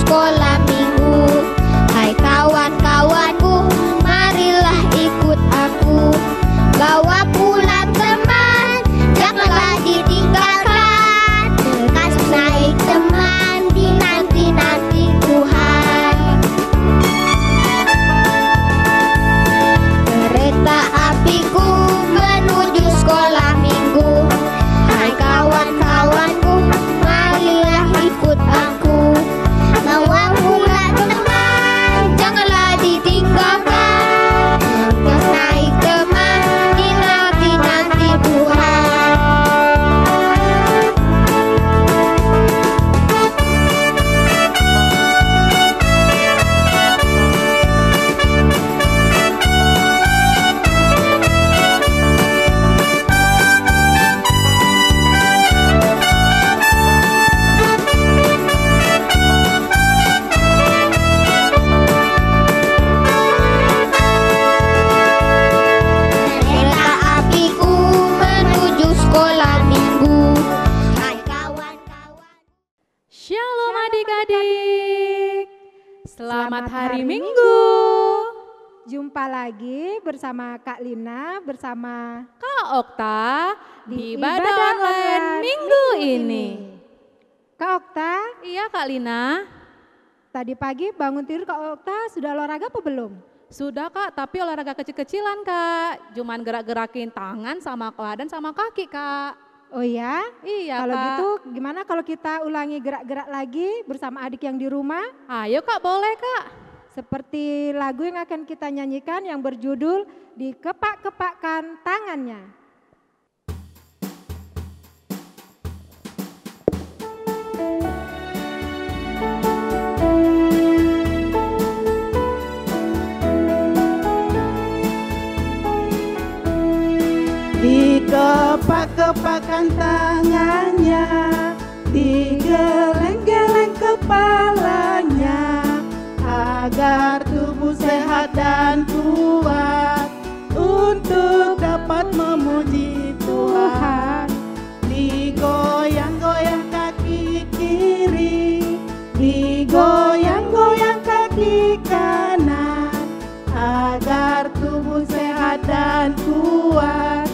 sekolah minggu. Hai kawan-kawanku, marilah ikut aku. Bawa pulang teman, janganlah ditinggalkan. Kasih naik teman, dinanti-nanti Tuhan. Kereta apiku menuju sekolah minggu. Hai kawan-kawanku, marilah ikut aku. Bawa pulang teman, janganlah ditinggalkan. Kasih naik teman, dinanti-nanti Tuhan. Kereta apiku menuju sekolah minggu. Hai kawan-kawan. Shalom adik-adik, selamat hari Minggu. Jumpa lagi bersama Kak Lina, bersama Kak Okta di Ibadah ibadah online Online minggu ini. Kak Okta. Iya Kak Lina, Tadi pagi bangun tidur Kak Okta sudah olahraga apa belum? sudah Kak, tapi olahraga kecil-kecilan Kak, cuman gerak-gerakin tangan sama badan sama kaki Kak. Oh ya? Iya Kalau Kak. gitu gimana kalau kita ulangi gerak-gerak lagi bersama adik yang di rumah? Ayo Kak, boleh Kak. Seperti lagu yang akan kita nyanyikan yang berjudul Dikepak-kepakkan Tangannya. Dikepak-kepakkan tangannya, digeleng-geleng kepalanya, agar tubuh sehat dan kuat untuk dapat memuji Tuhan. Digoyang-goyang kaki kiri, digoyang-goyang kaki kanan, agar tubuh sehat dan kuat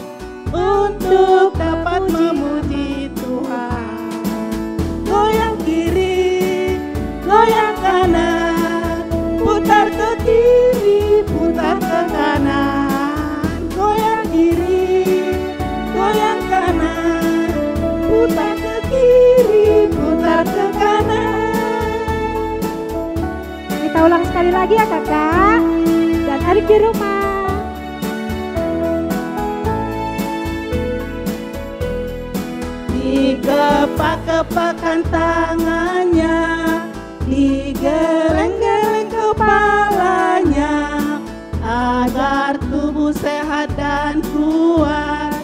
untuk dapat memuji Tuhan. Goyang kiri, goyang kanan, putar ke kiri, putar ke kanan. Goyang kiri, goyang kanan, putar ke kiri, putar ke kanan. Kita ulang sekali lagi ya kakak dan adik di rumah. Dikepak-kepakkan tangannya, digeleng-geleng kepalanya, agar tubuh sehat dan kuat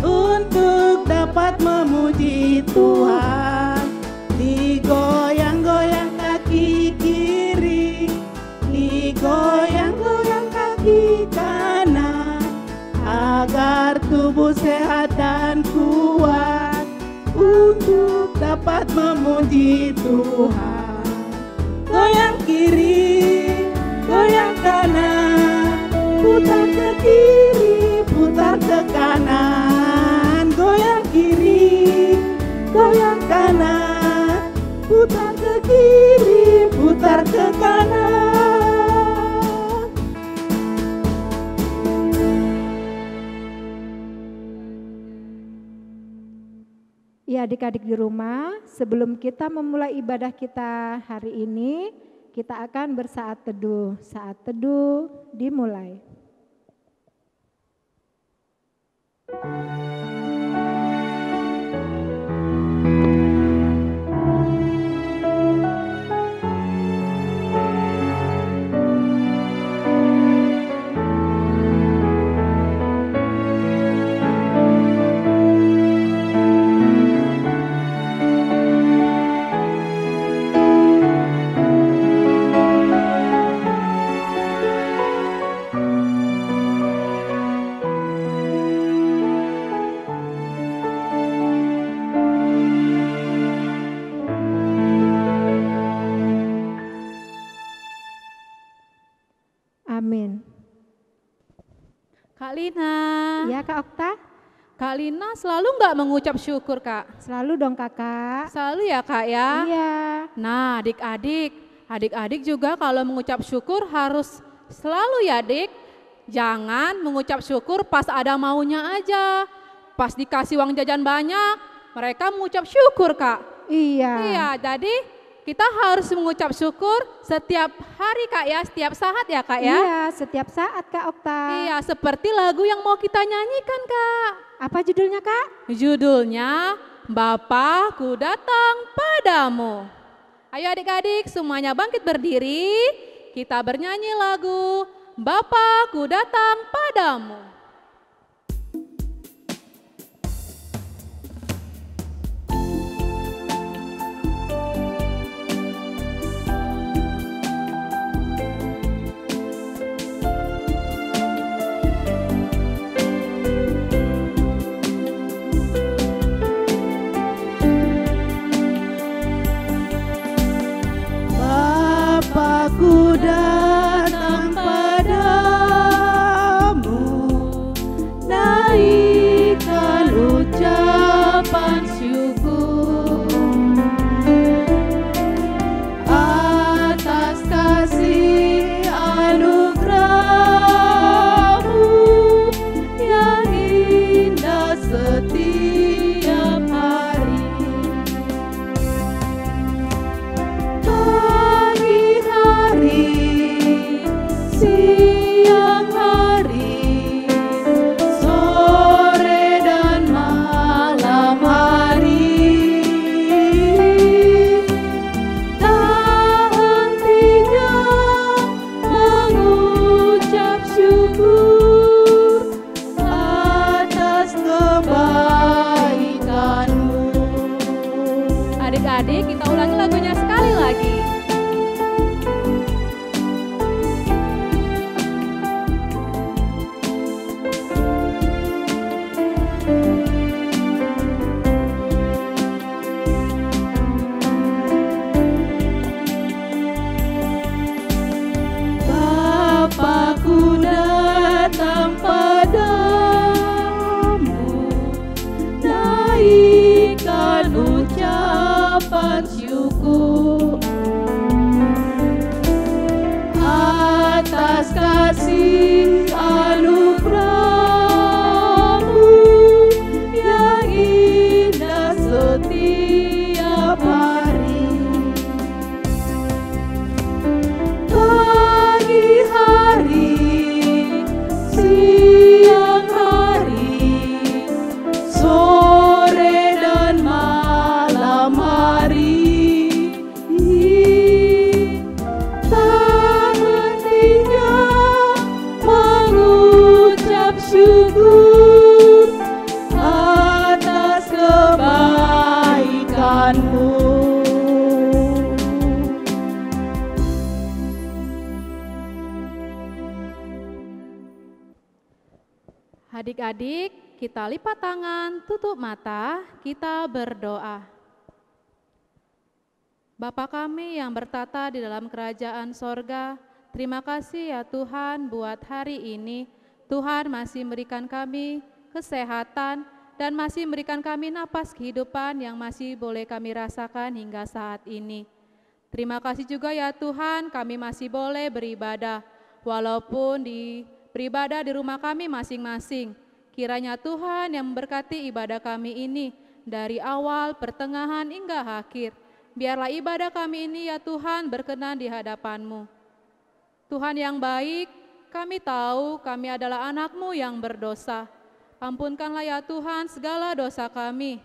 untuk dapat memuji Tuhan. Digoyang-goyang kaki kiri, digoyang-goyang kaki kanan, agar tubuh sehat dan kuat untuk dapat memuji Tuhan. Goyang kiri, goyang kanan, putar ke kiri, putar ke kanan. Goyang kiri, goyang kanan, putar ke kiri, putar ke kanan. Ya adik-adik di rumah, sebelum kita memulai ibadah kita hari ini, kita akan bersaat teduh. Saat teduh dimulai. Lina. Iya Kak Okta? Kak Lina selalu nggak mengucap syukur Kak? Selalu dong Kakak. Selalu ya Kak ya? Iya. Nah adik-adik juga kalau mengucap syukur harus selalu ya adik. Jangan mengucap syukur pas ada maunya aja. Pas dikasih uang jajan banyak, mereka mengucap syukur Kak. Iya. Iya, jadi kita harus mengucap syukur setiap hari Kak ya, setiap saat ya Kak ya. Iya, setiap saat Kak Okta. Iya, seperti lagu yang mau kita nyanyikan Kak. Apa judulnya Kak? Judulnya Bapakku Datang Padamu. Ayo adik-adik semuanya bangkit berdiri, kita bernyanyi lagu Bapakku Datang Padamu. Bapakku datang padamu, naikkan ucapan syukur atas kasih anugerah-Mu yang indah setiap hari. Pagi hari, siang hari, sore dan malam hari, tak hentinya mengucap syukur atas kebaikan-Mu. Adik-adik kita ulangi lagunya sekali lagi. Bapakku datang padamu, naikkan ucapan syukur atas kasih anugerah-Mu yang indah setiap hari. Pagi hari, siang hari, sore dan malam hari, tak hentinya mengucap syukur atas kebaikan-Mu. Adik-adik, kita lipat tangan, tutup mata, kita berdoa. Bapa kami yang bertata di dalam kerajaan sorga, terima kasih ya Tuhan buat hari ini. Tuhan masih memberikan kami kesehatan dan masih memberikan kami napas kehidupan yang masih boleh kami rasakan hingga saat ini. Terima kasih juga ya Tuhan, kami masih boleh beribadah, walaupun beribadah di rumah kami masing-masing. Kiranya Tuhan yang memberkati ibadah kami ini dari awal, pertengahan hingga akhir. Biarlah ibadah kami ini ya Tuhan berkenan di hadapan-Mu. Tuhan yang baik, kami tahu kami adalah anak-Mu yang berdosa. Ampunkanlah ya Tuhan segala dosa kami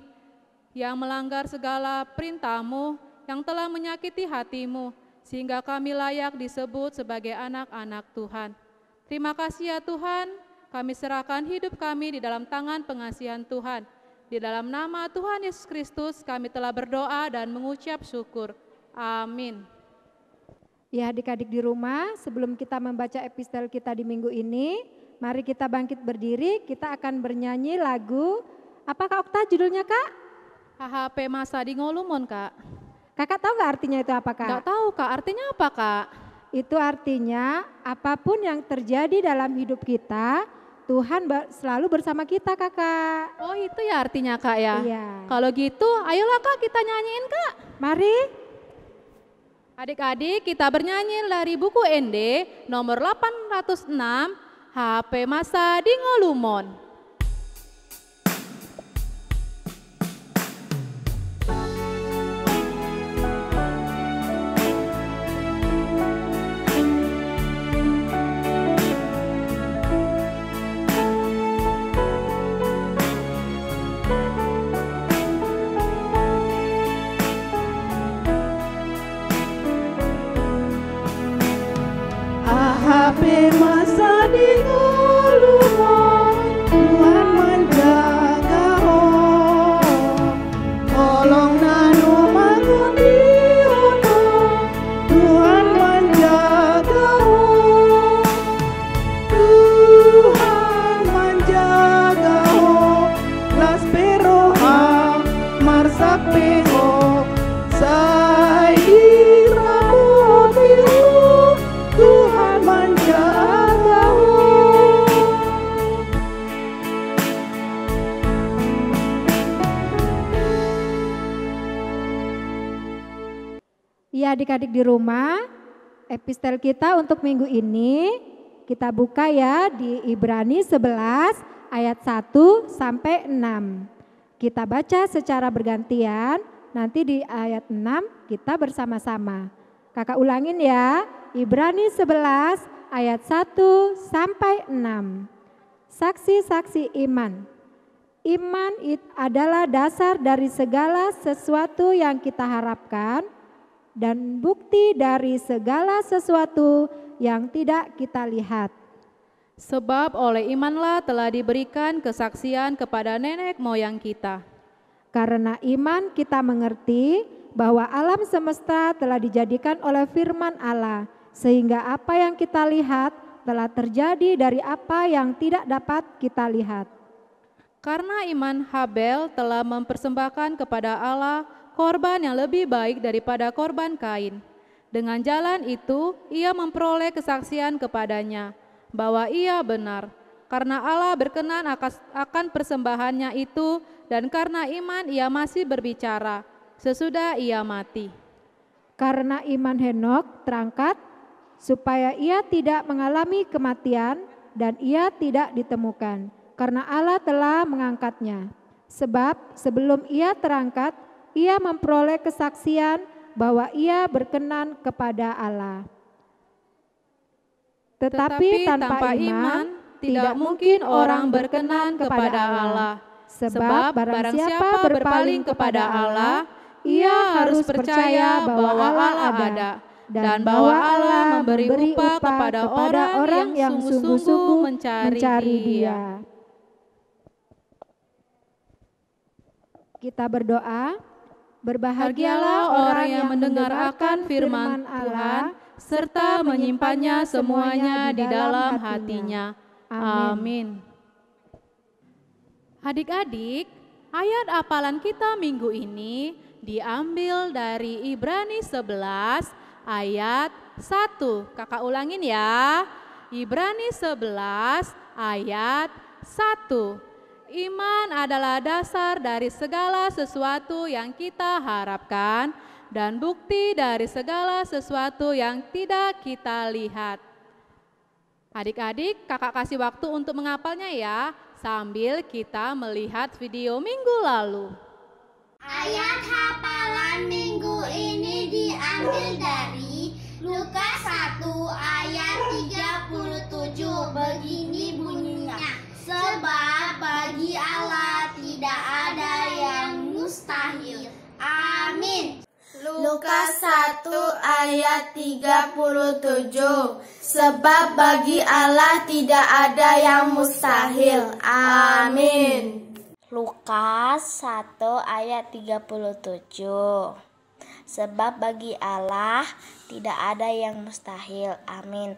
yang melanggar segala perintah-Mu, yang telah menyakiti hati-Mu, sehingga kami layak disebut sebagai anak-anak Tuhan. Terima kasih ya Tuhan, kami serahkan hidup kami di dalam tangan pengasihan Tuhan. Di dalam nama Tuhan Yesus Kristus kami telah berdoa dan mengucap syukur. Amin. Ya adik-adik di rumah, sebelum kita membaca epistel kita di minggu ini, mari kita bangkit berdiri, kita akan bernyanyi lagu, apa Kak Okta judulnya Kak? HHP Masa di Ngolumon Kak. Kakak tahu nggak artinya itu apa Kak? Nggak tahu Kak, artinya apa Kak? Itu artinya apapun yang terjadi dalam hidup kita, Tuhan selalu bersama kita, Kakak. Oh itu ya artinya Kak ya? Iya. Kalau gitu ayolah Kak kita nyanyiin Kak. Mari. Adik-adik kita bernyanyi dari buku ND nomor 806 HP Masa di Ngolumon. HP masa di Ngolumon, Tuhan menjaga tolong nanu mangun di ono, Tuhan menjaga Tuhan menjaga las peroha marsak peho sai ramotiru Tuhan menjaga. Ya adik-adik di rumah, epistel kita untuk minggu ini kita buka ya di Ibrani 11 ayat 1 sampai 6. Kita baca secara bergantian, nanti di ayat 6 kita bersama-sama. Kakak ulangin ya, Ibrani 11 ayat 1 sampai 6. Saksi-saksi iman. Iman adalah dasar dari segala sesuatu yang kita harapkan dan bukti dari segala sesuatu yang tidak kita lihat. Sebab oleh imanlah telah diberikan kesaksian kepada nenek moyang kita. Karena iman kita mengerti bahwa alam semesta telah dijadikan oleh firman Allah, sehingga apa yang kita lihat telah terjadi dari apa yang tidak dapat kita lihat. Karena iman Habel telah mempersembahkan kepada Allah korban yang lebih baik daripada korban Kain. Dengan jalan itu ia memperoleh kesaksian kepadanya bahwa ia benar, karena Allah berkenan akan persembahannya itu, dan karena iman ia masih berbicara sesudah ia mati. Karena iman Henok terangkat supaya ia tidak mengalami kematian dan ia tidak ditemukan, karena Allah telah mengangkatnya. Sebab sebelum ia terangkat, ia memperoleh kesaksian bahwa ia berkenan kepada Allah. Tetapi tanpa iman tidak mungkin orang berkenan kepada Allah. Sebab barang siapa berpaling kepada Allah, ia harus percaya bahwa Allah ada dan bahwa Allah memberi upah kepada orang yang sungguh-sungguh mencari Dia. Kita berdoa. Berbahagialah orang yang mendengar akan firman Tuhan serta menyimpannya semuanya di dalam hatinya. Amin. Adik-adik, ayat hafalan kita minggu ini diambil dari Ibrani 11 ayat 1. Kakak ulangin ya. Ibrani 11 ayat 1. Iman adalah dasar dari segala sesuatu yang kita harapkan dan bukti dari segala sesuatu yang tidak kita lihat. Adik-adik, kakak kasih waktu untuk menghafalnya ya, sambil kita melihat video minggu lalu. Ayat hafalan minggu ini diambil dari Lukas 1 ayat 37. Begini bunyinya. Sebab bagi Allah tidak ada yang mustahil. Amin. Lukas 1 ayat 37. Sebab bagi Allah tidak ada yang mustahil. Amin. Lukas 1 ayat 37. Sebab bagi Allah tidak ada yang mustahil. Amin.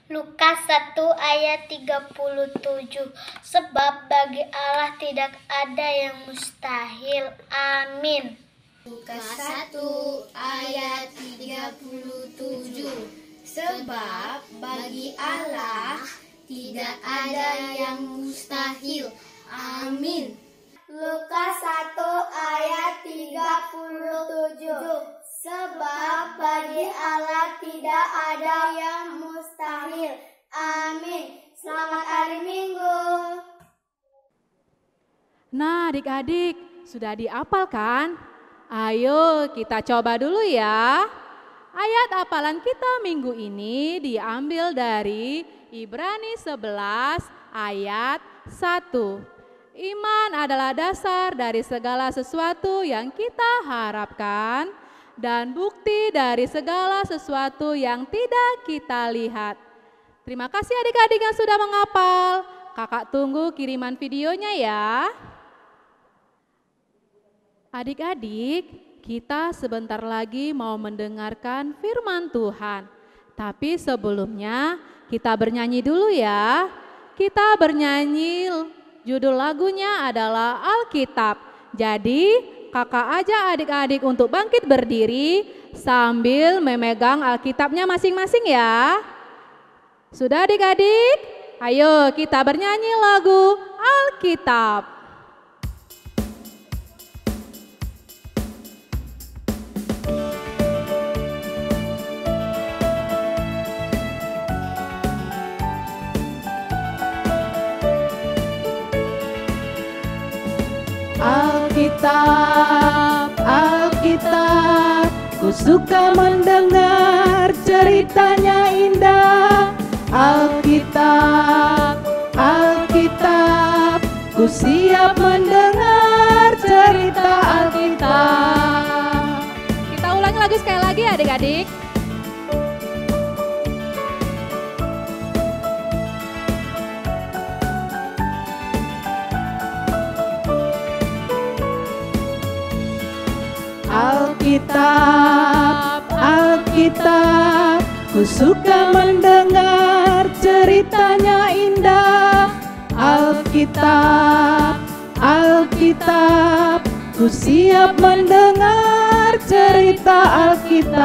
Lukas 1 ayat 37. Sebab bagi Allah tidak ada yang mustahil. Amin. Lukas 1 ayat 37. Sebab bagi Allah tidak ada yang mustahil. Amin. Lukas 1 ayat 37. Sebab bagi Allah tidak ada yang mustahil. Amin. Selamat hari Minggu. Nah adik-adik, sudah dihafal kan? Ayo kita coba dulu ya. Ayat hafalan kita minggu ini diambil dari Ibrani 11 ayat 1. Iman adalah dasar dari segala sesuatu yang kita harapkan dan bukti dari segala sesuatu yang tidak kita lihat. Terima kasih adik-adik yang sudah menghafal. Kakak tunggu kiriman videonya ya. Adik-adik, kita sebentar lagi mau mendengarkan firman Tuhan. Tapi sebelumnya kita bernyanyi dulu ya. Kita bernyanyi, judul lagunya adalah Alkitab. Jadi kakak ajak adik-adik untuk bangkit berdiri sambil memegang Alkitabnya masing-masing ya. Sudah adik-adik? Ayo kita bernyanyi lagu Alkitab. Alkitab, Alkitab, ku suka mendengar ceritanya indah. Alkitab, Alkitab, ku siap mendengar cerita Alkitab. Kita ulangi lagu sekali lagi adik-adik. Alkitab, Alkitab, ku suka mendengar ceritanya indah. Alkitab, Alkitab, ku siap mendengar cerita Alkitab.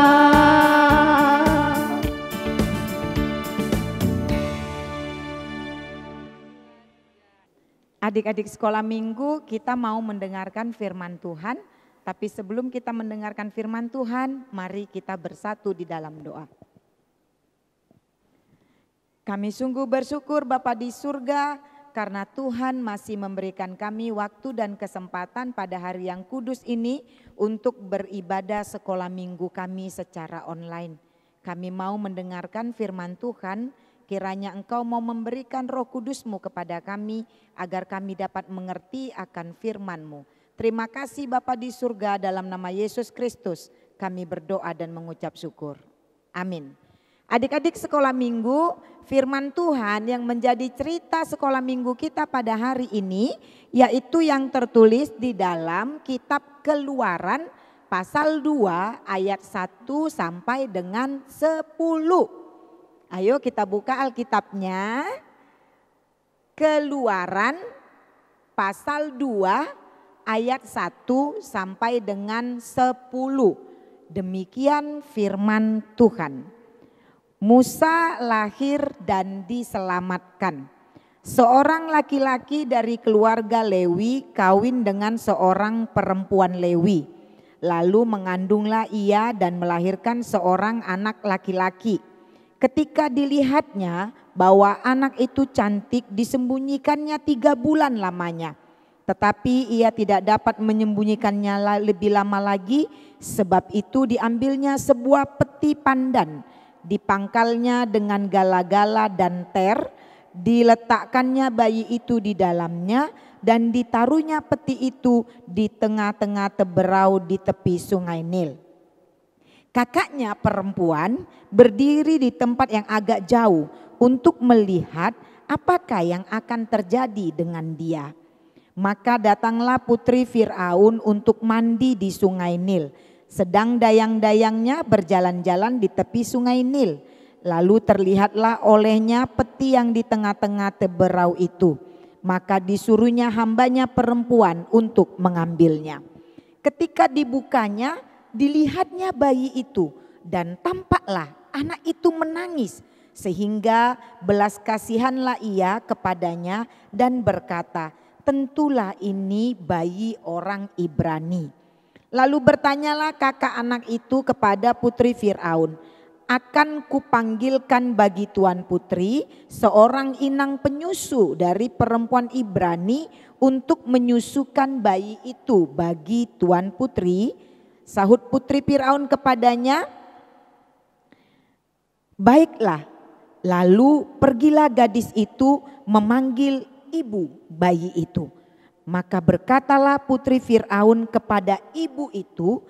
Adik-adik sekolah minggu, kita mau mendengarkan firman Tuhan. Tapi sebelum kita mendengarkan firman Tuhan, mari kita bersatu di dalam doa. Kami sungguh bersyukur Bapa di surga, karena Tuhan masih memberikan kami waktu dan kesempatan pada hari yang kudus ini untuk beribadah sekolah minggu kami secara online. Kami mau mendengarkan firman Tuhan, kiranya Engkau mau memberikan Roh Kudus-Mu kepada kami agar kami dapat mengerti akan firman-Mu. Terima kasih Bapa di surga, dalam nama Yesus Kristus kami berdoa dan mengucap syukur. Amin. Adik-adik sekolah minggu, firman Tuhan yang menjadi cerita sekolah minggu kita pada hari ini yaitu yang tertulis di dalam kitab Keluaran pasal 2 ayat 1 sampai dengan 10. Ayo kita buka Alkitabnya. Keluaran pasal 2 ayat 1 sampai dengan 10. Demikian firman Tuhan. Musa lahir dan diselamatkan. Seorang laki-laki dari keluarga Lewi kawin dengan seorang perempuan Lewi. Lalu mengandunglah ia dan melahirkan seorang anak laki-laki. Ketika dilihatnya bahwa anak itu cantik, disembunyikannya 3 bulan lamanya. Tetapi ia tidak dapat menyembunyikannya lebih lama lagi, sebab itu diambilnya sebuah peti pandan, dipangkalnya dengan gala-gala dan ter, diletakkannya bayi itu di dalamnya, dan ditaruhnya peti itu di tengah-tengah teberau di tepi sungai Nil. Kakaknya perempuan berdiri di tempat yang agak jauh untuk melihat apakah yang akan terjadi dengan dia. Maka datanglah putri Fir'aun untuk mandi di sungai Nil. Sedang dayang-dayangnya berjalan-jalan di tepi sungai Nil. Lalu terlihatlah olehnya peti yang di tengah-tengah teberau itu. Maka disuruhnya hambanya perempuan untuk mengambilnya. Ketika dibukanya, dilihatnya bayi itu. Dan tampaklah anak itu menangis. Sehingga belas kasihanlah ia kepadanya dan berkata, tentulah ini bayi orang Ibrani. Lalu bertanyalah kakak anak itu kepada putri Firaun, akan kupanggilkan bagi tuan putri seorang inang penyusu dari perempuan Ibrani untuk menyusukan bayi itu bagi tuan putri. Sahut putri Firaun kepadanya, baiklah. Lalu pergilah gadis itu memanggil ibu bayi itu. Maka berkatalah putri Firaun kepada ibu itu,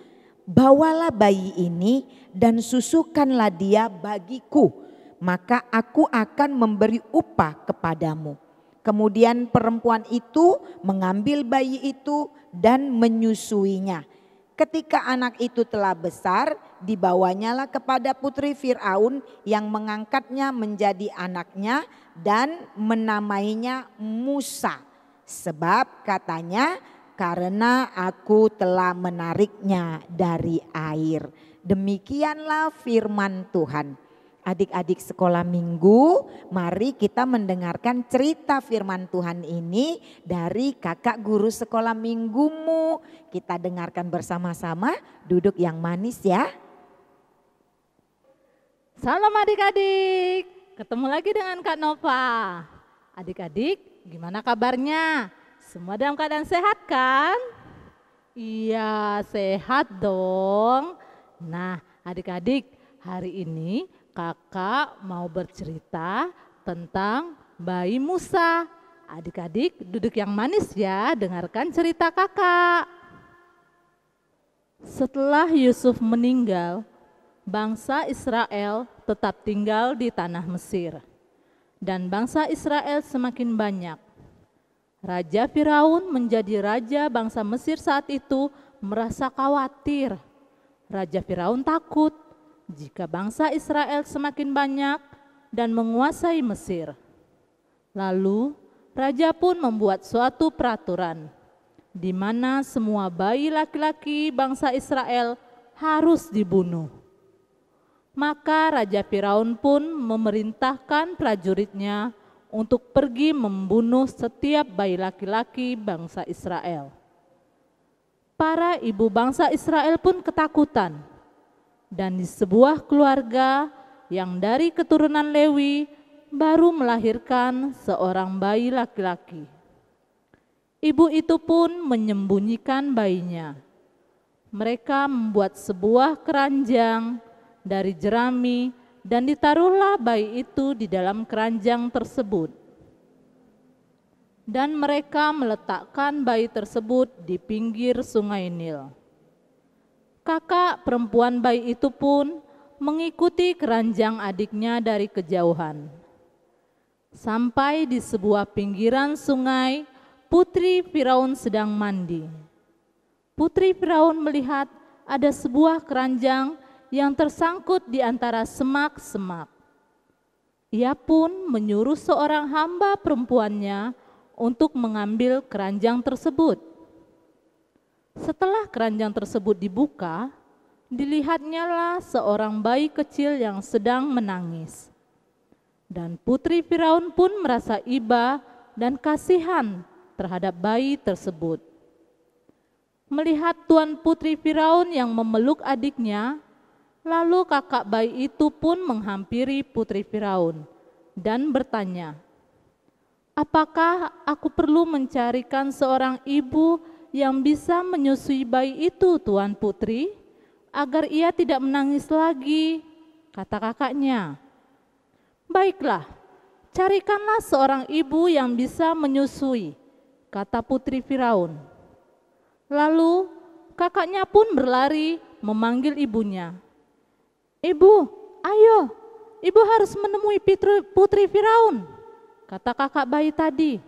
bawalah bayi ini dan susukanlah dia bagiku, maka aku akan memberi upah kepadamu. Kemudian perempuan itu mengambil bayi itu dan menyusuinya. Ketika anak itu telah besar, dibawanyalah kepada putri Firaun yang mengangkatnya menjadi anaknya dan menamainya Musa. Sebab katanya, karena aku telah menariknya dari air. Demikianlah firman Tuhan. Adik-adik sekolah minggu, mari kita mendengarkan cerita firman Tuhan ini dari kakak guru sekolah minggumu. Kita dengarkan bersama-sama, duduk yang manis ya. Salam adik-adik, ketemu lagi dengan Kak Nova. Adik-adik, gimana kabarnya? Semua dalam keadaan sehat kan? Iya, sehat dong. Nah, adik-adik, hari ini kakak mau bercerita tentang bayi Musa. Adik-adik duduk yang manis ya, dengarkan cerita kakak. Setelah Yusuf meninggal, bangsa Israel tetap tinggal di tanah Mesir. Dan bangsa Israel semakin banyak. Raja Firaun menjadi raja bangsa Mesir saat itu merasa khawatir. Raja Firaun takut jika bangsa Israel semakin banyak dan menguasai Mesir. Lalu raja pun membuat suatu peraturan di mana semua bayi laki-laki bangsa Israel harus dibunuh. Maka Raja Firaun pun memerintahkan prajuritnya untuk pergi membunuh setiap bayi laki-laki bangsa Israel. Para ibu bangsa Israel pun ketakutan. Dan di sebuah keluarga yang dari keturunan Lewi baru melahirkan seorang bayi laki-laki. Ibu itu pun menyembunyikan bayinya. Mereka membuat sebuah keranjang dari jerami dan ditaruhlah bayi itu di dalam keranjang tersebut. Dan mereka meletakkan bayi tersebut di pinggir sungai Nil. Kakak perempuan bayi itu pun mengikuti keranjang adiknya dari kejauhan. Sampai di sebuah pinggiran sungai, putri Firaun sedang mandi. Putri Firaun melihat ada sebuah keranjang yang tersangkut di antara semak-semak. Ia pun menyuruh seorang hamba perempuannya untuk mengambil keranjang tersebut. Setelah keranjang tersebut dibuka, dilihatnya lah seorang bayi kecil yang sedang menangis. Dan putri Firaun pun merasa iba dan kasihan terhadap bayi tersebut. Melihat tuan putri Firaun yang memeluk adiknya, lalu kakak bayi itu pun menghampiri putri Firaun dan bertanya, apakah aku perlu mencarikan seorang ibu yang bisa menyusui bayi itu, tuan putri, agar ia tidak menangis lagi, kata kakaknya. Baiklah, carikanlah seorang ibu yang bisa menyusui, kata putri Firaun. Lalu kakaknya pun berlari memanggil ibunya. Ibu, ayo, ibu harus menemui putri Firaun, kata kakak bayi tadi.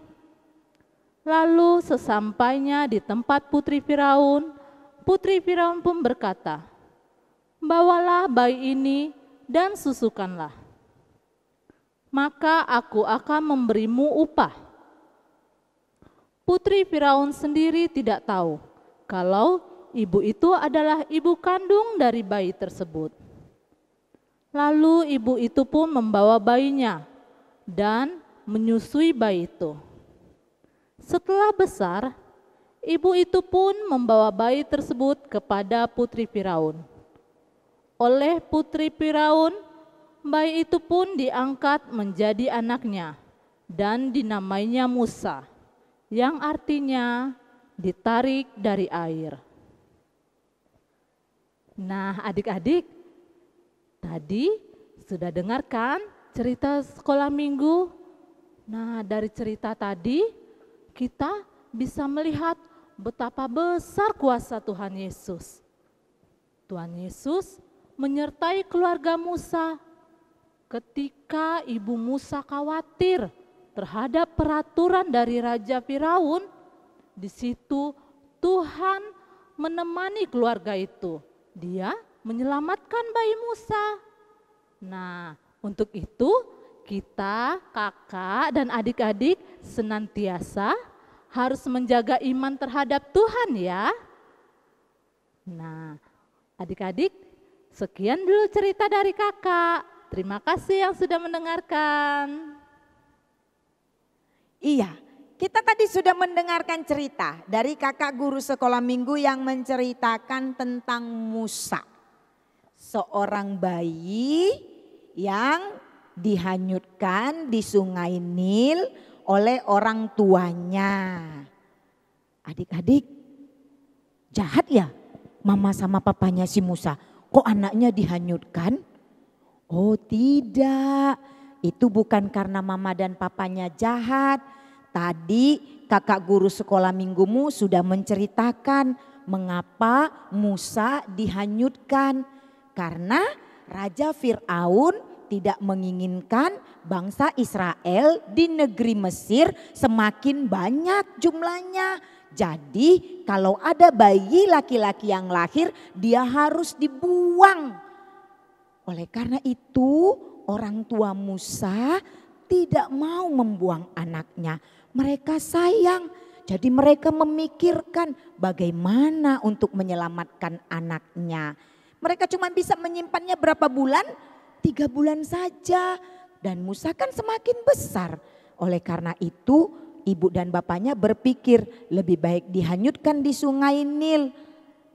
Lalu sesampainya di tempat putri Firaun pun berkata, bawalah bayi ini dan susukanlah. Maka aku akan memberimu upah. Putri Firaun sendiri tidak tahu kalau ibu itu adalah ibu kandung dari bayi tersebut. Lalu ibu itu pun membawa bayinya dan menyusui bayi itu. Setelah besar, ibu itu pun membawa bayi tersebut kepada putri Firaun. Oleh putri Firaun, bayi itu pun diangkat menjadi anaknya dan dinamainya Musa, yang artinya ditarik dari air. Nah, adik-adik, tadi sudah dengarkan cerita sekolah minggu? Nah, dari cerita tadi kita bisa melihat betapa besar kuasa Tuhan Yesus. Tuhan Yesus menyertai keluarga Musa ketika ibu Musa khawatir terhadap peraturan dari Raja Firaun. Di situ Tuhan menemani keluarga itu. Dia menyelamatkan bayi Musa. Nah, untuk itu kita, kakak dan adik-adik senantiasa harus menjaga iman terhadap Tuhan ya. Nah, adik-adik, sekian dulu cerita dari kakak. Terima kasih yang sudah mendengarkan. Iya, kita tadi sudah mendengarkan cerita dari kakak guru sekolah minggu yang menceritakan tentang Musa. Seorang bayi yang dihanyutkan di sungai Nil oleh orang tuanya. Adik-adik, jahat ya mama sama papanya si Musa. Kok anaknya dihanyutkan? Oh tidak, itu bukan karena mama dan papanya jahat. Tadi kakak guru sekolah minggumu sudah menceritakan mengapa Musa dihanyutkan. Karena Raja Firaun tidak menginginkan bangsa Israel di negeri Mesir semakin banyak jumlahnya. Jadi kalau ada bayi laki-laki yang lahir dia harus dibuang. Oleh karena itu orang tua Musa tidak mau membuang anaknya. Mereka sayang, jadi mereka memikirkan bagaimana untuk menyelamatkan anaknya. Mereka cuma bisa menyimpannya berapa bulan? 3 bulan saja. Dan Musa kan semakin besar. Oleh karena itu ibu dan bapaknya berpikir lebih baik dihanyutkan di sungai Nil.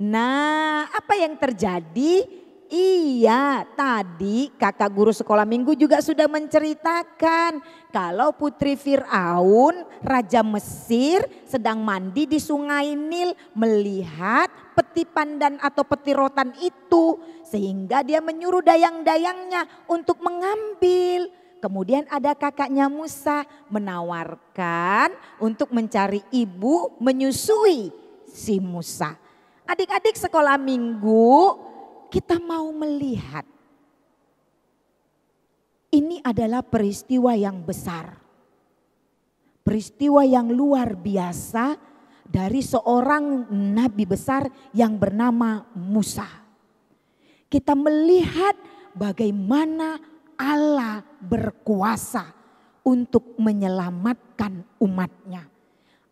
Nah, apa yang terjadi? Iya, tadi kakak guru sekolah minggu juga sudah menceritakan kalau putri Firaun, raja Mesir sedang mandi di sungai Nil melihat peti pandan atau peti rotan itu. Sehingga dia menyuruh dayang-dayangnya untuk mengambil. Kemudian ada kakaknya Musa menawarkan untuk mencari ibu menyusui si Musa. Adik-adik sekolah minggu, kita mau melihat ini adalah peristiwa yang besar. Peristiwa yang luar biasa dari seorang nabi besar yang bernama Musa. Kita melihat bagaimana Allah berkuasa untuk menyelamatkan umatnya.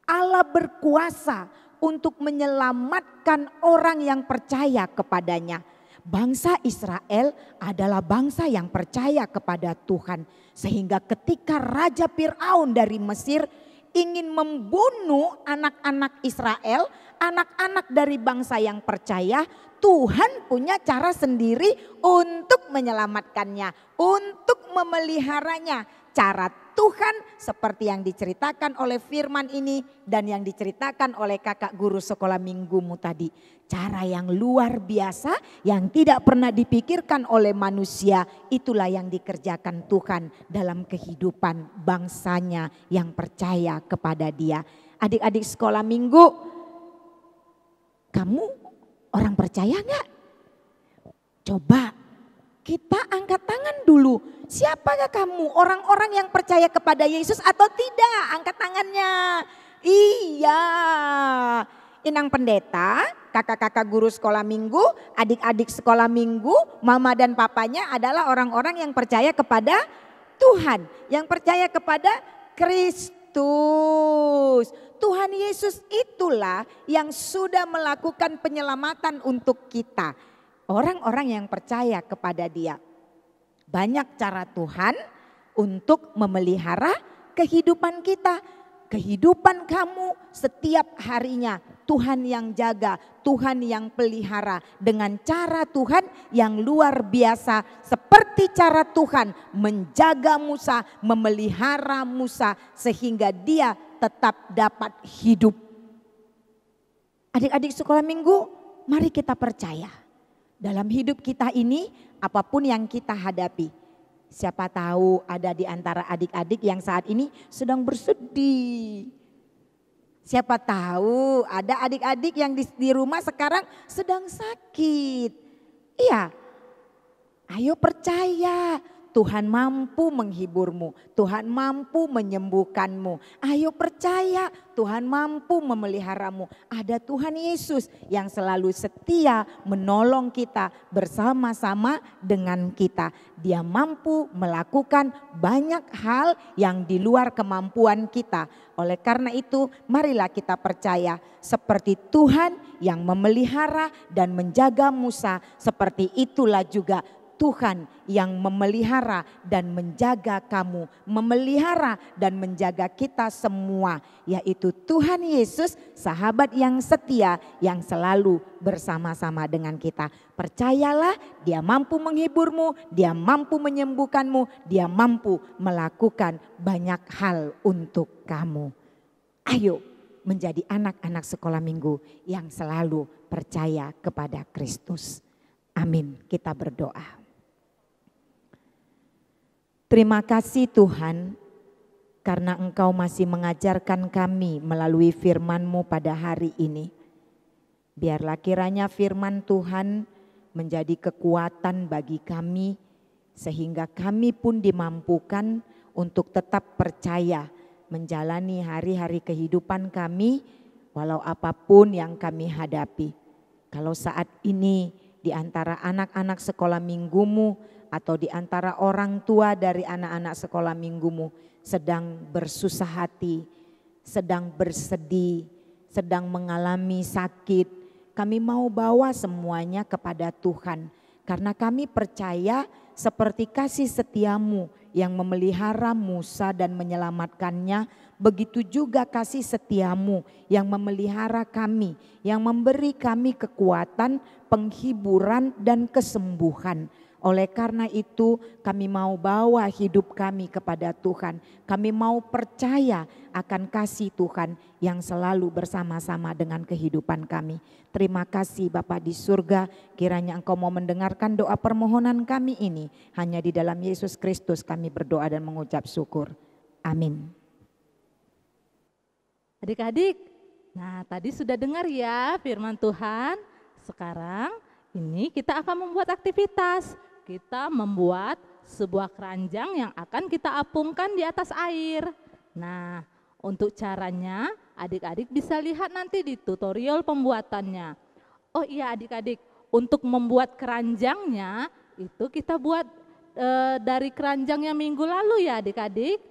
Allah berkuasa untuk menyelamatkan orang yang percaya kepadanya. Bangsa Israel adalah bangsa yang percaya kepada Tuhan. Sehingga ketika Raja Firaun dari Mesir ingin membunuh anak-anak Israel, anak-anak dari bangsa yang percaya, Tuhan punya cara sendiri untuk menyelamatkannya, untuk memeliharanya. Cara Tuhan seperti yang diceritakan oleh firman ini dan yang diceritakan oleh kakak guru sekolah minggumu tadi. Cara yang luar biasa yang tidak pernah dipikirkan oleh manusia, itulah yang dikerjakan Tuhan dalam kehidupan bangsanya yang percaya kepada Dia. Adik-adik sekolah minggu, kamu orang percaya nggak? Coba kita angkat tangan dulu. Siapakah kamu? Orang-orang yang percaya kepada Yesus atau tidak? Angkat tangannya. Iya. Inang pendeta, kakak-kakak guru sekolah minggu, adik-adik sekolah minggu, mama dan papanya adalah orang-orang yang percaya kepada Tuhan. Yang percaya kepada Kristus. Tuhan Yesus itulah yang sudah melakukan penyelamatan untuk kita. Orang-orang yang percaya kepada Dia. banyak cara Tuhan untuk memelihara kehidupan kita. Kehidupan kamu setiap harinya Tuhan yang jaga, Tuhan yang pelihara dengan cara Tuhan yang luar biasa. Seperti cara Tuhan menjaga Musa, memelihara Musa sehingga dia tetap dapat hidup. Adik-adik sekolah minggu, mari kita percaya dalam hidup kita ini apapun yang kita hadapi. Siapa tahu ada di antara adik-adik yang saat ini sedang bersedih. Siapa tahu ada adik-adik yang di rumah sekarang sedang sakit. Iya, ayo percaya Tuhan mampu menghiburmu, Tuhan mampu menyembuhkanmu. Ayo percaya Tuhan mampu memeliharamu. Ada Tuhan Yesus yang selalu setia menolong kita bersama-sama dengan kita. Dia mampu melakukan banyak hal yang di luar kemampuan kita. Oleh karena itu marilah kita percaya seperti Tuhan yang memelihara dan menjaga Musa, seperti itulah juga Tuhan yang memelihara dan menjaga kamu, memelihara dan menjaga kita semua, yaitu Tuhan Yesus, sahabat yang setia yang selalu bersama-sama dengan kita. Percayalah, Dia mampu menghiburmu, Dia mampu menyembuhkanmu, Dia mampu melakukan banyak hal untuk kamu. Ayo menjadi anak-anak sekolah minggu yang selalu percaya kepada Kristus. Amin. Kita berdoa. Terima kasih Tuhan karena Engkau masih mengajarkan kami melalui firman-Mu pada hari ini. Biarlah kiranya firman Tuhan menjadi kekuatan bagi kami sehingga kami pun dimampukan untuk tetap percaya menjalani hari-hari kehidupan kami walau apapun yang kami hadapi. Kalau saat ini di antara anak-anak sekolah minggumu atau di antara orang tua dari anak-anak sekolah minggumu sedang bersusah hati, sedang bersedih, sedang mengalami sakit, kami mau bawa semuanya kepada Tuhan. Karena kami percaya seperti kasih setiamu yang memelihara Musa dan menyelamatkannya, begitu juga kasih setiamu yang memelihara kami, yang memberi kami kekuatan, penghiburan dan kesembuhan. Oleh karena itu kami mau bawa hidup kami kepada Tuhan. Kami mau percaya akan kasih Tuhan yang selalu bersama-sama dengan kehidupan kami. Terima kasih Bapa di surga, kiranya Engkau mau mendengarkan doa permohonan kami ini. Hanya di dalam Yesus Kristus kami berdoa dan mengucap syukur. Amin. Adik-adik, nah tadi sudah dengar ya firman Tuhan. Sekarang ini kita akan membuat aktivitas. Kita membuat sebuah keranjang yang akan kita apungkan di atas air. Nah, untuk caranya adik-adik bisa lihat nanti di tutorial pembuatannya. Oh iya adik-adik, untuk membuat keranjangnya itu kita buat dari keranjang yang minggu lalu ya adik-adik.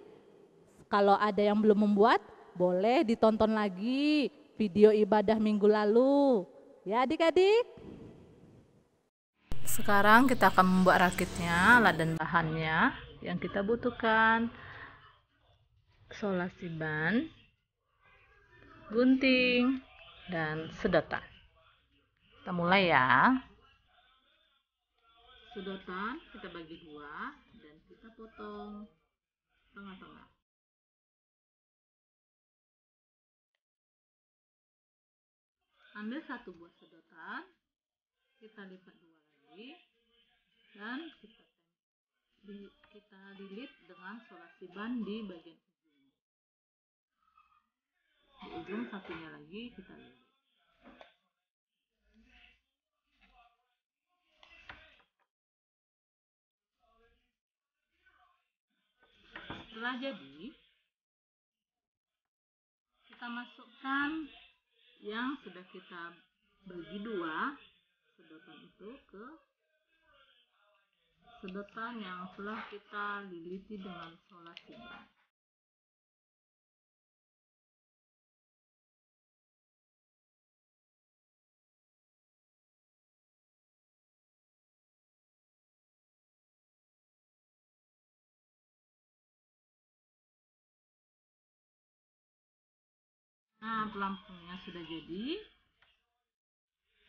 Kalau ada yang belum membuat, boleh ditonton lagi video ibadah minggu lalu. Ya adik-adik. Sekarang kita akan membuat rakitnya, alat dan bahannya yang kita butuhkan. Solasi ban, gunting, dan sedotan. Kita mulai ya. Sedotan kita bagi dua dan kita potong tengah-tengah. Ambil satu buah sedotan, kita lipat dua lagi dan kita lilit dengan solasi ban di bagian ujung. Di ujung satunya lagi kita lilit. Setelah jadi, kita masukkan yang sudah kita bagi dua sedotan itu ke sedotan yang telah kita liliti dengan solasi ban. Nah, pelampungnya sudah jadi.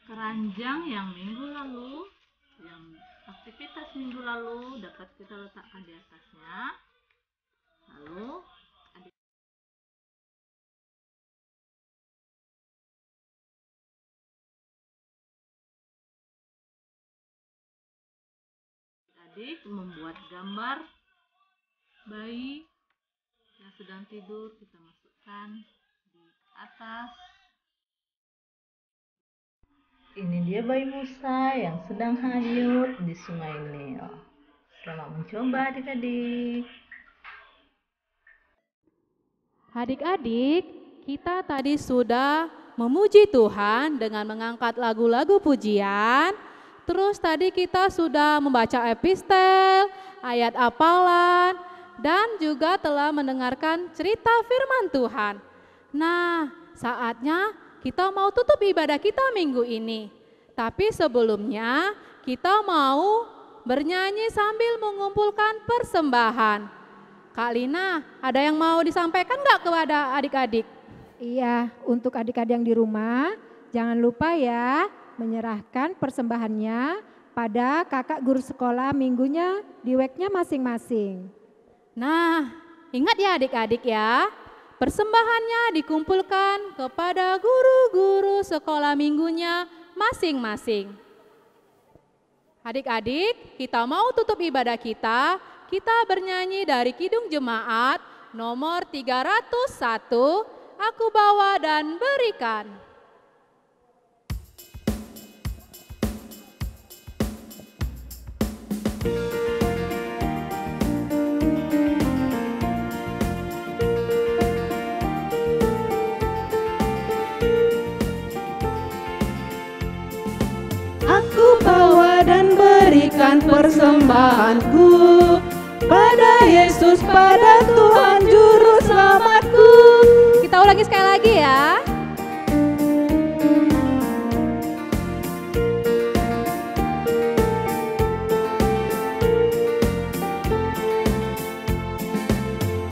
Keranjang yang minggu lalu, yang aktivitas minggu lalu dapat kita letakkan di atasnya. Lalu adik membuat gambar bayi yang sedang tidur, kita masukkan di atas. Ini dia bayi Musa yang sedang hanyut di sungai Nil. Selamat mencoba adik-adik. Adik-adik, kita tadi sudah memuji Tuhan dengan mengangkat lagu-lagu pujian. Terus tadi kita sudah membaca epistel, ayat hafalan, dan juga telah mendengarkan cerita firman Tuhan. Nah, saatnya kita mau tutup ibadah kita minggu ini. Tapi sebelumnya kita mau bernyanyi sambil mengumpulkan persembahan. Kak Lina, ada yang mau disampaikan nggak kepada adik-adik? Iya, untuk adik-adik yang di rumah, jangan lupa ya menyerahkan persembahannya pada kakak guru sekolah minggunya di WEK-nya masing-masing. Nah, ingat ya adik-adik ya, persembahannya dikumpulkan kepada guru-guru sekolah minggunya masing-masing. Adik-adik, kita mau tutup ibadah kita bernyanyi dari Kidung Jemaat nomor 301, Aku Bawa dan Berikan. Aku bawa dan berikan persembahanku pada Yesus, pada Tuhan Juru Selamatku. Kita ulangi sekali lagi ya.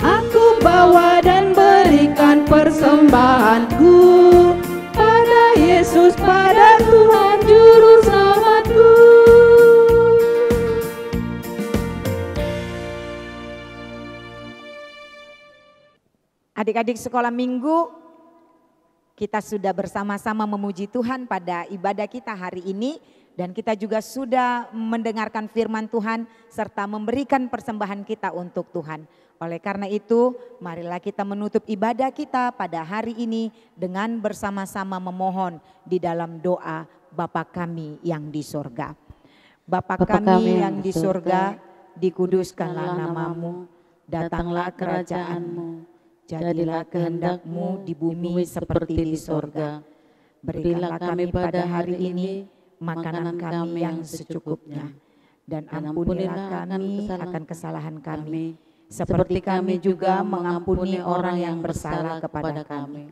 Aku bawa dan berikan persembahanku pada Yesus, pada Tuhan Juru Selamatku. Adik-adik sekolah minggu, kita sudah bersama-sama memuji Tuhan pada ibadah kita hari ini. Dan kita juga sudah mendengarkan firman Tuhan serta memberikan persembahan kita untuk Tuhan. Oleh karena itu, marilah kita menutup ibadah kita pada hari ini dengan bersama-sama memohon di dalam doa Bapa kami yang di sorga. Bapa kami yang di sorga, dikuduskanlah namamu, datanglah kerajaanmu, jadilah kehendak-mu di bumi seperti di sorga. Berikanlah kami pada hari ini makanan kami yang secukupnya, dan ampunilah kami akan kesalahan kami, seperti kami juga mengampuni orang yang bersalah kepada kami.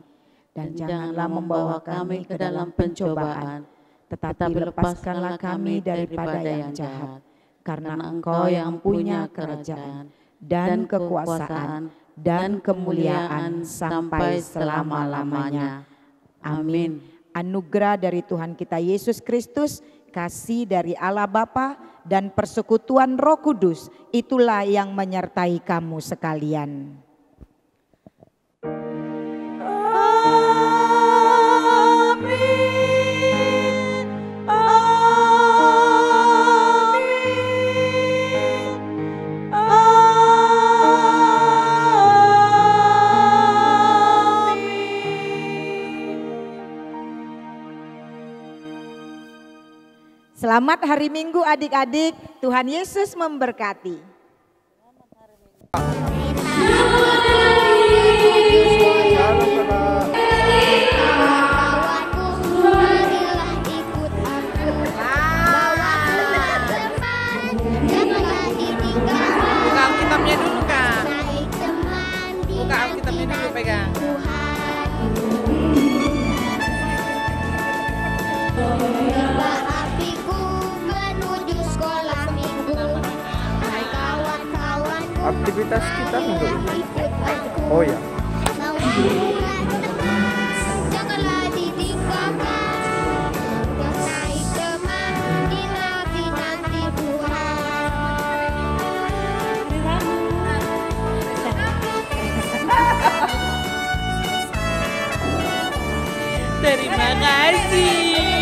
Dan janganlah membawa kami ke dalam pencobaan, tetapi lepaskanlah kami daripada yang jahat. Karena Engkau yang punya kerajaan dan kekuasaan dan kemuliaan sampai selama-lamanya. Amin. Anugerah dari Tuhan kita Yesus Kristus, kasih dari Allah Bapa dan persekutuan Roh Kudus, itulah yang menyertai kamu sekalian. Selamat hari Minggu adik-adik, Tuhan Yesus memberkati. Buka Alkitabnya dulu Kak. Buka Alkitabnya dulu, pegang. Aktivitas kita minggu ini. Oh ya. kasih.